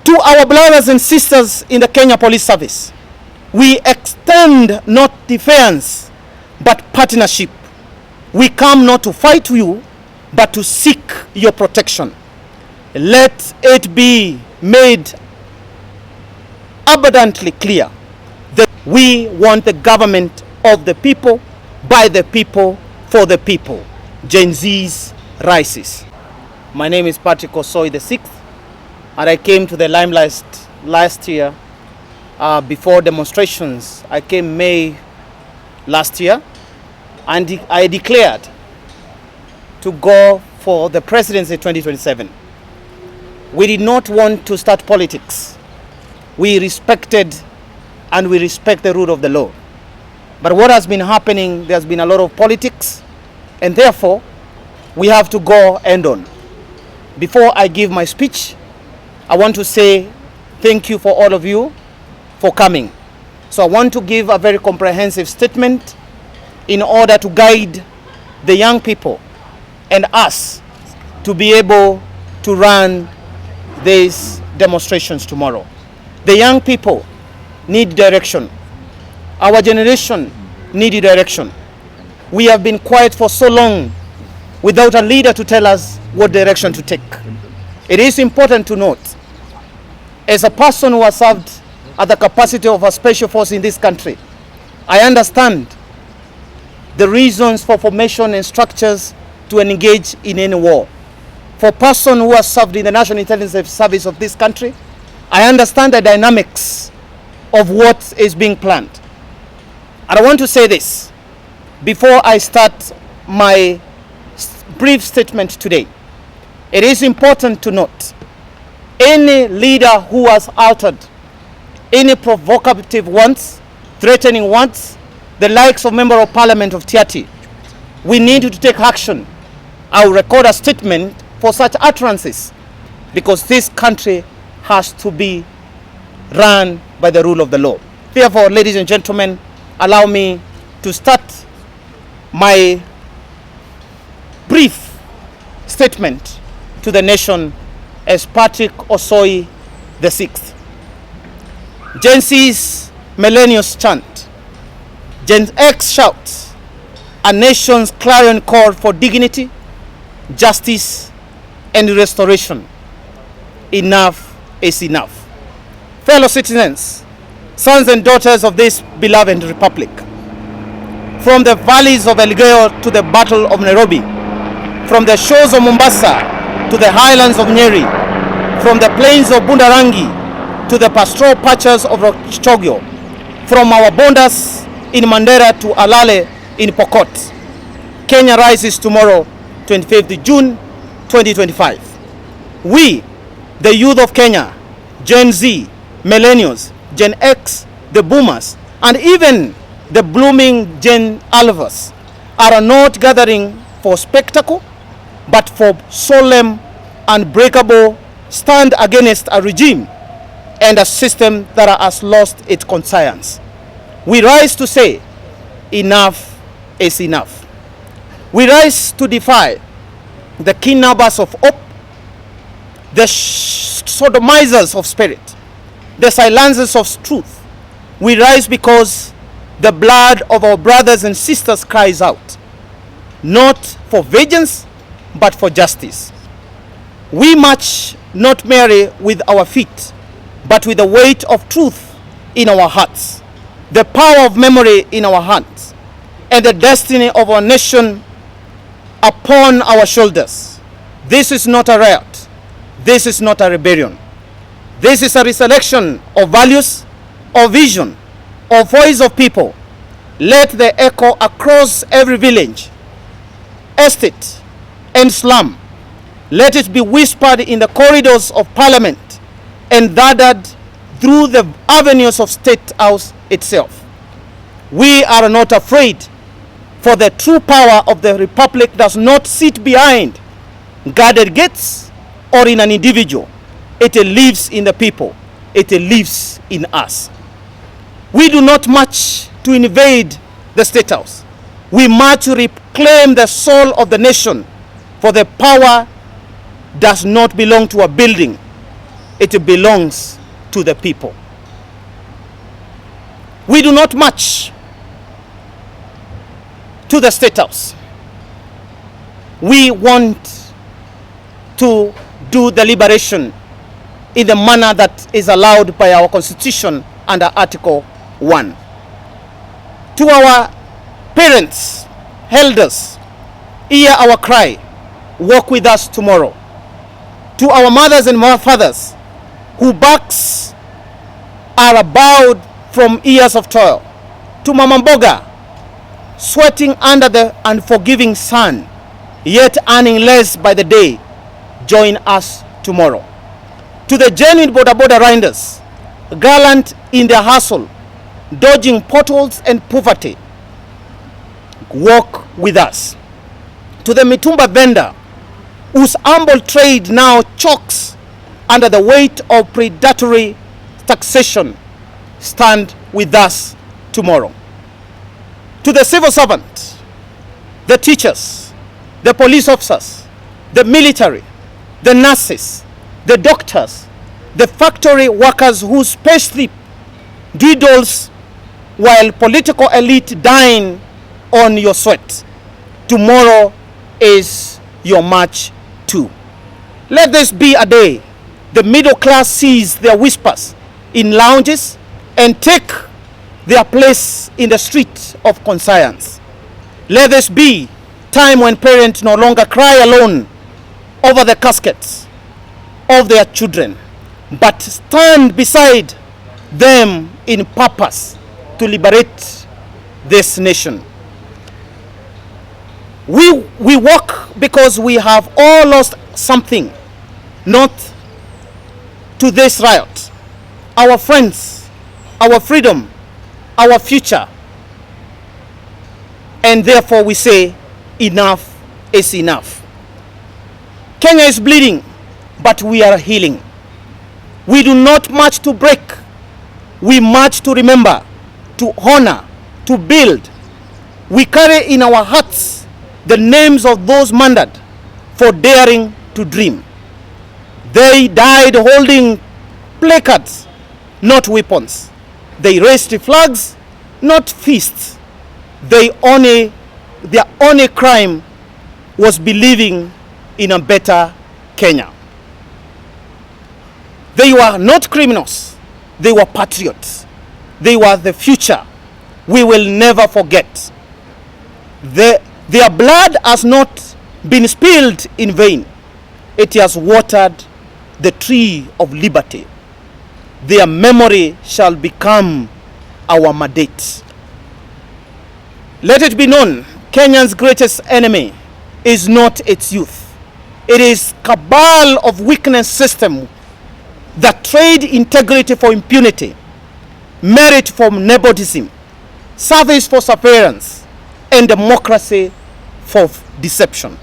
To our brothers and sisters in the Kenya Police Service, we extend not defiance, but partnership. We come not to fight you, but to seek your protection. Let it be made abundantly clear that we want the government of the people, by the people, for the people. Gen Z's rises. My name is Patrick Osoi the 6th, and I came to the limelight last year before demonstrations. I came May last year, and I declared to go for the presidency 2027. We did not want to start politics. We respected and we respect the rule of the law. But what has been happening, there's been a lot of politics, and therefore we have to go end on. Before I give my speech, I want to say thank you for all of you for coming. So I want to give a very comprehensive statement in order to guide the young people and us to be able to run these demonstrations tomorrow. The young people need direction. Our generation needs direction. We have been quiet for so long without a leader to tell us what direction to take. It is important to note, as a person who has served at the capacity of a special force in this country, I understand the reasons for formation and structures to engage in any war. For a person who has served in the National Intelligence Service of this country, I understand the dynamics of what is being planned. And I want to say this before I start my brief statement today. It is important to note, any leader who has uttered any provocative words, threatening words, the likes of Member of Parliament of Tiaty, we need to take action. I will record a statement for such utterances, because this country has to be run by the rule of the law. Therefore, ladies and gentlemen, allow me to start my brief statement to the nation as Patrick Osoi the 6th. Gen Z's millennials chant, Gen X shouts, a nation's clarion call for dignity, justice, and restoration. Enough is enough. Fellow citizens, sons and daughters of this beloved republic, from the valleys of Elgeyo to the Battle of Nairobi, from the shores of Mombasa to the highlands of Nyeri, from the plains of Bundarangi to the pastoral patches of Chogyo, from our borders in Mandera to Alale in Pokot, Kenya rises tomorrow, 25th June 2025. We, the youth of Kenya, Gen Z, millennials, Gen X, the boomers, and even the blooming Gen Alphas are not gathering for spectacle, but for solemn, unbreakable stand against a regime and a system that has lost its conscience. We rise to say, enough is enough. We rise to defy the kidnappers of hope, the sodomizers of spirit, the silencers of truth. We rise because the blood of our brothers and sisters cries out, not for vengeance, but for justice. We march not merely with our feet, but with the weight of truth in our hearts, the power of memory in our hands, and the destiny of our nation upon our shoulders. This is not a riot. This is not a rebellion. This is a resurrection of values, of vision, of voice of people. Let the echo across every village, estate, and slum. Let it be whispered in the corridors of Parliament and gathered through the avenues of State House itself. We are not afraid, for the true power of the Republic does not sit behind guarded gates or in an individual. It lives in the people. It lives in us. We do not march to invade the State House. We march to reclaim the soul of the nation, for the power does not belong to a building. it belongs to the people. We do not march to the State House. We want to do the liberation in the manner that is allowed by our Constitution under Article 1. To our parents, elders, hear our cry, walk with us tomorrow. To our mothers and fathers whose backs are bowed from years of toil. To Mama Mboga, sweating under the unforgiving sun, yet earning less by the day, join us tomorrow. To the genuine boda riders, gallant in their hustle, dodging potholes and poverty, walk with us. To the mitumba vendor, whose humble trade now chokes under the weight of predatory taxation, stand with us tomorrow. To the civil servant, the teachers, the police officers, the military, the nurses, the doctors, the factory workers whose pay slip dwindles while political elite dine on your sweat. Tomorrow is your march too. Let this be a day the middle class sees their whispers in lounges and take their place in the street of conscience. Let this be time when parents no longer cry alone over the caskets of their children, but stand beside them in purpose to liberate this nation. We walk because we have all lost something, not to this riot. Our friends, our freedom, our future. And therefore we say, enough is enough. Kenya is bleeding, but we are healing. We do not march to break. We march to remember, to honor, to build. We carry in our hearts the names of those murdered for daring to dream. They died holding placards, not weapons. They raised flags, not fists. Their only crime was believing in a better Kenya. They were not criminals. They were patriots. They were the future. We will never forget. Their blood has not been spilled in vain. It has watered the tree of liberty. Their memory shall become our mandate. Let it be known, Kenya's greatest enemy is not its youth. It is cabal of weakness system that trade integrity for impunity, merit for nepotism, service for surveillance, and democracy for deception.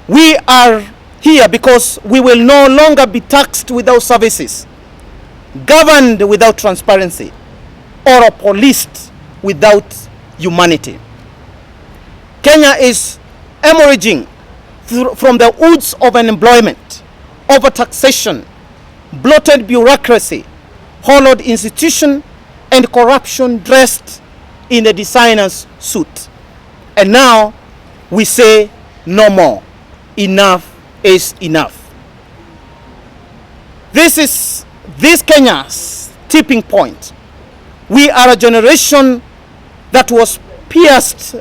We are here because we will no longer be taxed without services, governed without transparency, or policed without humanity. Kenya is emerging from the woods of unemployment, overtaxation, bloated bureaucracy, hollowed institution, and corruption dressed in a designer's suit. And now we say no more. Enough is enough. This is Kenya's tipping point. We are a generation that was pierced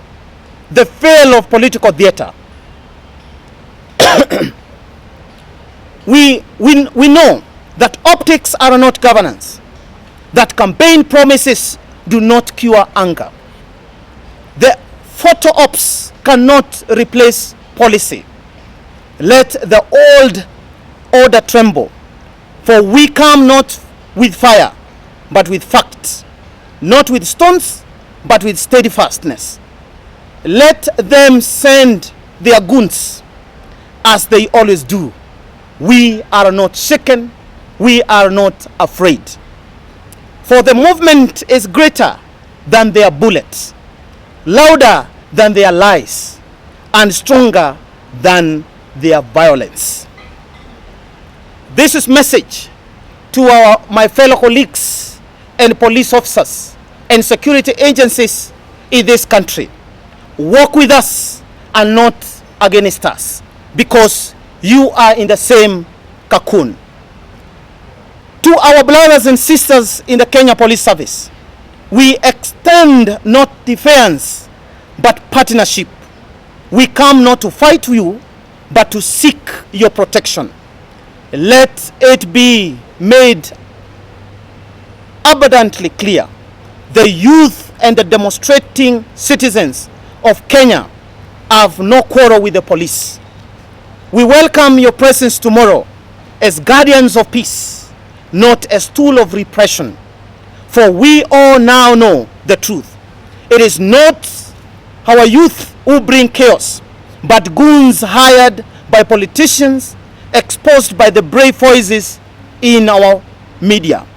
the veil of political theater. We know that optics are not governance, that campaign promises do not cure anger. The photo ops cannot replace policy. Let the old order tremble, for we come not with fire, but with facts, not with stones, but with steadfastness. Let them send their goons, as they always do. We are not shaken, we are not afraid. For the movement is greater than their bullets, louder than their lies, and stronger than their violence. This is message to my fellow colleagues and police officers and security agencies in this country. Work with us and not against us, because you are in the same cocoon. To our brothers and sisters in the Kenya Police Service, we extend not defiance but partnership. We come not to fight you but to seek your protection. Let it be made abundantly clear: the youth and the demonstrating citizens of Kenya have no quarrel with the police. We welcome your presence tomorrow as guardians of peace, not as tool of repression. For we all now know the truth. It is not our youth who bring chaos, but goons hired by politicians, exposed by the brave voices in our media.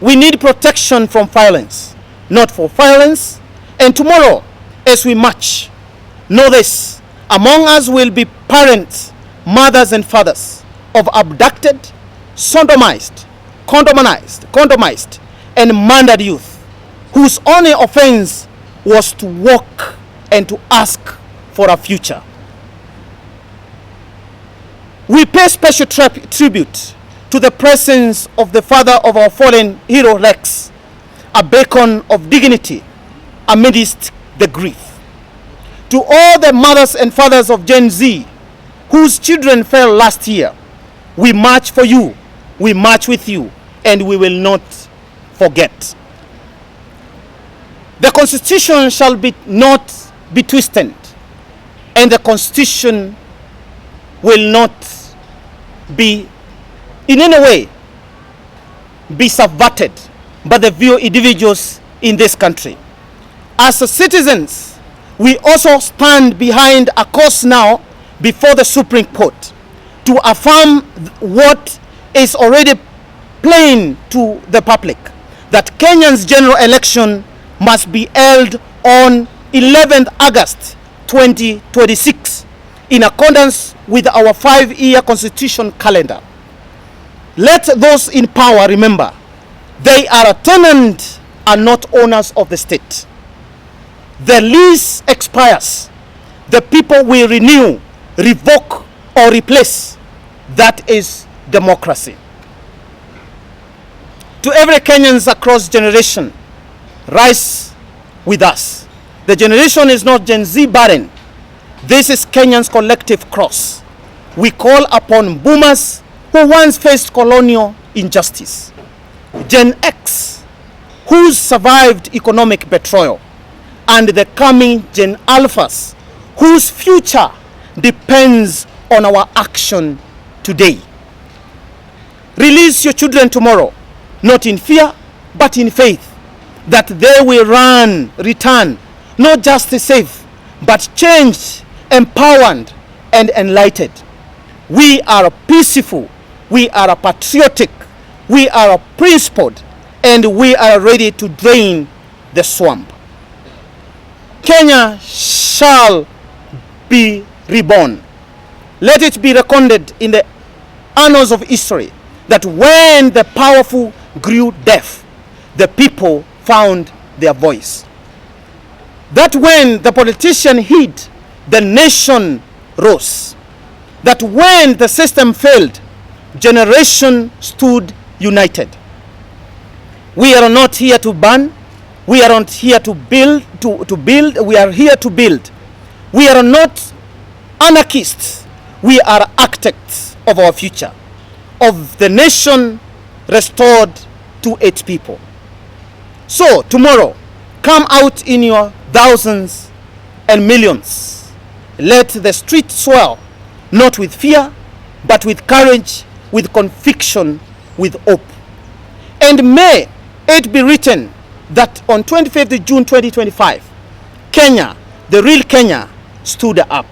We need protection from violence, not for violence. And tomorrow, as we march, know this: among us will be parents, mothers and fathers of abducted, sodomized, condomized and murdered youth, whose only offense was to walk and to ask for a future. We pay special tribute to the presence of the father of our fallen hero Rex, a beacon of dignity amidst the grief. To all the mothers and fathers of Gen Z whose children fell last year, we march for you, we march with you, and we will not forget. The Constitution shall not be twisted, and the Constitution will not be in any way be subverted by the few individuals in this country. As citizens, we also stand behind a cause now before the Supreme Court to affirm what is already plain to the public, that Kenya's general election must be held on 11th August 2026 in accordance with our 5-year constitution calendar. Let those in power remember, they are a tenant and not owners of the state. The lease expires. The people will renew, revoke, or replace. That is democracy. To every Kenyans across generation, rise with us. The generation is not Gen Z barren. This is Kenyans' collective cross. We call upon boomers who once faced colonial injustice, Gen X who survived economic betrayal, and the coming Gen Alphas whose future depends on our action today. Release your children tomorrow, not in fear, but in faith, that they will return, not just safe, but changed, empowered, and enlightened. We are peaceful, we are patriotic, we are principled, and we are ready to drain the swamp. Kenya shall be reborn. Let it be recorded in the annals of history that when the powerful grew deaf, the people found their voice. That when the politician hid, the nation rose. That when the system failed, generation stood united. We are not here to burn. We are not here to build. We are here to build. We are not anarchists. We are architects of our future, of the nation restored to its people. So tomorrow, come out in your thousands and millions. Let the street swell, not with fear, but with courage, with conviction, with hope. And may it be written that on 25th of June 2025, Kenya, the real Kenya, stood up.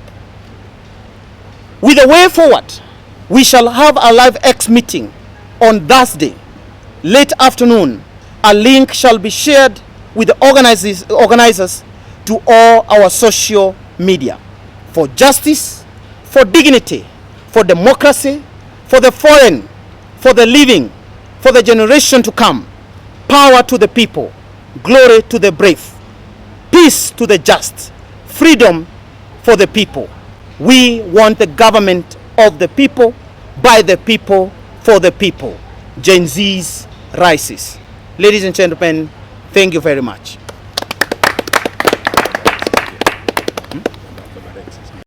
With a way forward, we shall have a live X meeting on Thursday, late afternoon. A link shall be shared with the organizers to all our social media. For justice, for dignity, for democracy, for the foreign, for the living, for the generation to come. Power to the people, glory to the brave, peace to the just, freedom for the people. We want the government of the people, by the people, for the people. Gen Z's rises. Ladies and gentlemen, thank you very much.